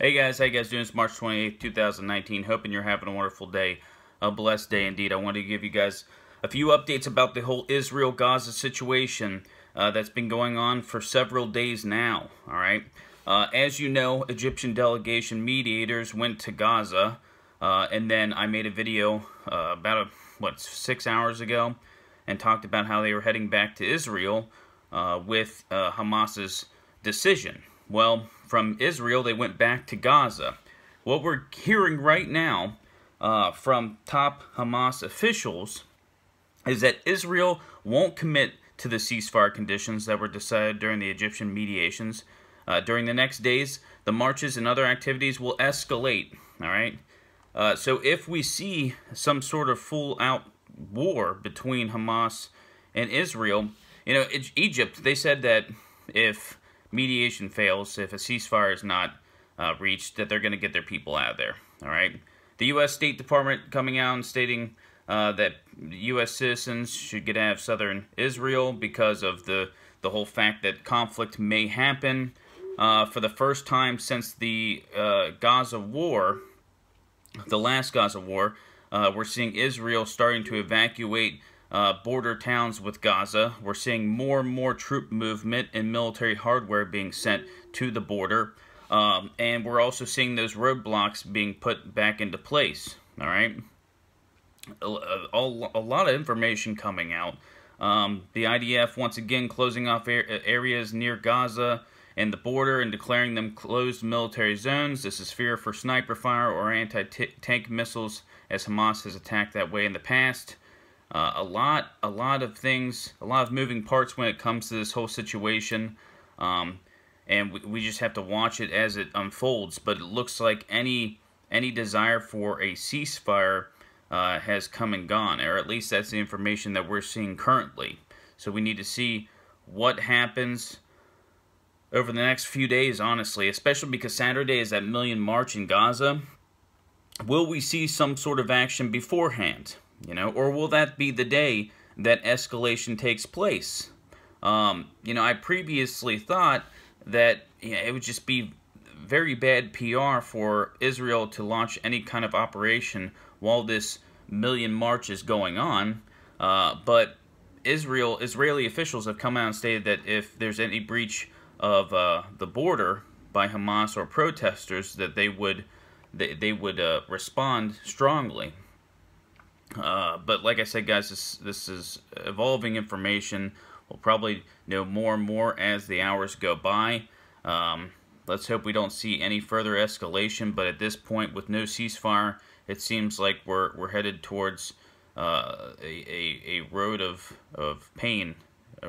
Hey guys, how you guys doing? It's March 28th, 2019. Hoping you're having a wonderful day. A blessed day indeed. I wanted to give you guys a few updates about the whole Israel-Gaza situation that's been going on for several days now. Alright? As you know, Egyptian delegation mediators went to Gaza, and then I made a video about 6 hours ago and talked about how they were heading back to Israel with Hamas's decision. Well, from Israel, they went back to Gaza. What we're hearing right now from top Hamas officials is that Israel won't commit to the ceasefire conditions that were decided during the Egyptian mediations. During the next days, the marches and other activities will escalate. All right. So if we see some sort of full-out war between Hamas and Israel, you know, Egypt, they said that if mediation fails, if a ceasefire is not reached, that they're going to get their people out of there. All right. The U.S. State Department coming out and stating that U.S. citizens should get out of southern Israel because of the whole fact that conflict may happen. For the first time since the Gaza war, the last Gaza war, we're seeing Israel starting to evacuate border towns with Gaza. We're seeing more and more troop movement and military hardware being sent to the border. And we're also seeing those roadblocks being put back into place. All right? A lot of information coming out. The IDF, once again, closing off areas near Gaza and the border and declaring them closed military zones. This is fear for sniper fire or anti-tank missiles, as Hamas has attacked that way in the past. A lot of things, a lot of moving parts when it comes to this whole situation, and we just have to watch it as it unfolds. But it looks like any desire for a ceasefire has come and gone, or at least that's the information that we're seeing currently. So we need to see what happens over the next few days, honestly, especially because Saturday is that Million March in Gaza. Will we see some sort of action beforehand? You know, or will that be the day that escalation takes place? You know, I previously thought that it would just be very bad PR for Israel to launch any kind of operation while this Million March is going on. But Israeli officials have come out and stated that if there's any breach of the border by Hamas or protesters, that they would respond strongly. But like I said, guys, this is evolving information. We'll probably know more and more as the hours go by. Let's hope we don't see any further escalation. But at this point, with no ceasefire, it seems like we're headed towards a road of pain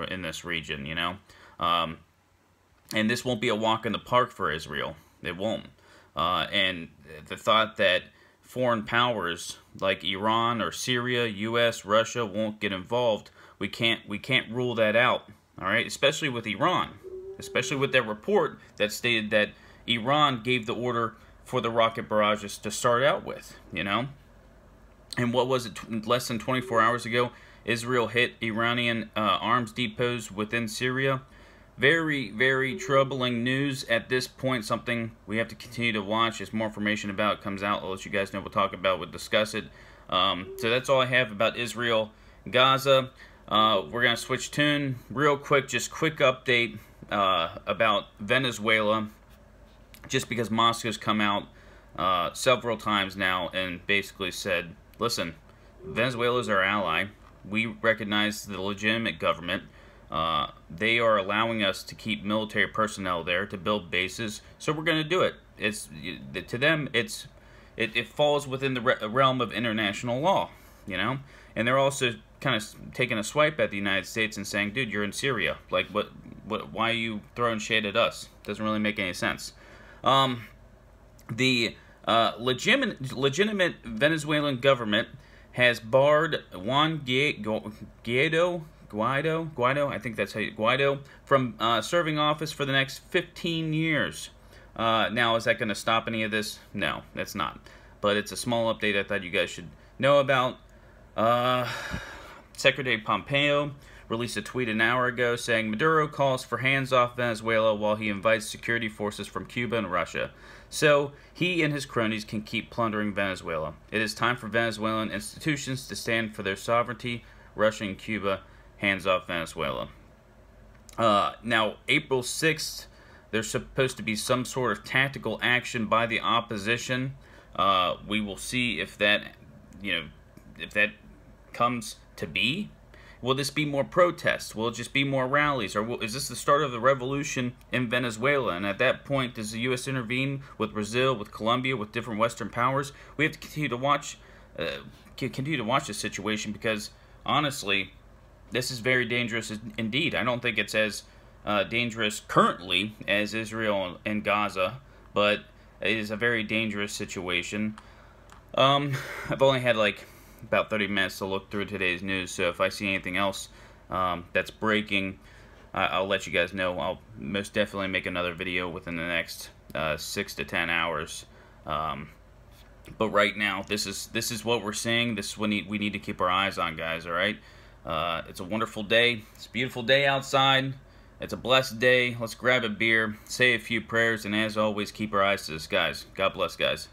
in this region. You know, and this won't be a walk in the park for Israel. It won't. And the thought that foreign powers like Iran or Syria, U.S., Russia won't get involved, we can't rule that out. All right, especially with Iran, especially with that report that stated that Iran gave the order for the rocket barrages to start out with. You know, and what was it? Less than 24 hours ago, Israel hit Iranian arms depots within Syria. Very, very troubling news at this point. Something we have to continue to watch as more information about it comes out. I'll let you guys know. We'll talk about, we'll discuss it. So that's all I have about Israel, Gaza. We're going to switch tune real quick. Just quick update about Venezuela. Just because Moscow's come out several times now and basically said, listen, Venezuela's our ally. We recognize the legitimate government. They are allowing us to keep military personnel there to build bases, so we're going to do it. To them, it falls within the realm of international law, you know. And they're also kind of taking a swipe at the United States and saying, "Dude, you're in Syria. Like, why are you throwing shade at us? Doesn't really make any sense." The legitimate Venezuelan government has barred Juan Guaido, I think that's how you, Guaido, from serving office for the next 15 years. Now, is that going to stop any of this? No, that's not. But it's a small update I thought you guys should know about. Secretary Pompeo released a tweet an hour ago saying Maduro calls for hands-off Venezuela while he invites security forces from Cuba and Russia. So he and his cronies can keep plundering Venezuela. It is time for Venezuelan institutions to stand for their sovereignty. Russia and Cuba, hands off Venezuela. Now, April 6th, there's supposed to be some sort of tactical action by the opposition. We will see if that, if that comes to be. Will this be more protests? Will it just be more rallies? Or is this the start of the revolution in Venezuela? And at that point, does the U.S. intervene with Brazil, with Colombia, with different Western powers? We have to continue to watch this situation because, honestly, this is very dangerous indeed. I don't think it's as dangerous currently as Israel and Gaza, but it is a very dangerous situation. I've only had about 30 minutes to look through today's news, so if I see anything else that's breaking, I'll let you guys know. I'll most definitely make another video within the next 6 to 10 hours. But right now, this is what we're seeing. This is what we need to keep our eyes on, guys, all right? It's a wonderful day. It's a beautiful day outside. It's a blessed day. Let's grab a beer, say a few prayers, and as always, keep our eyes to the skies. God bless, guys.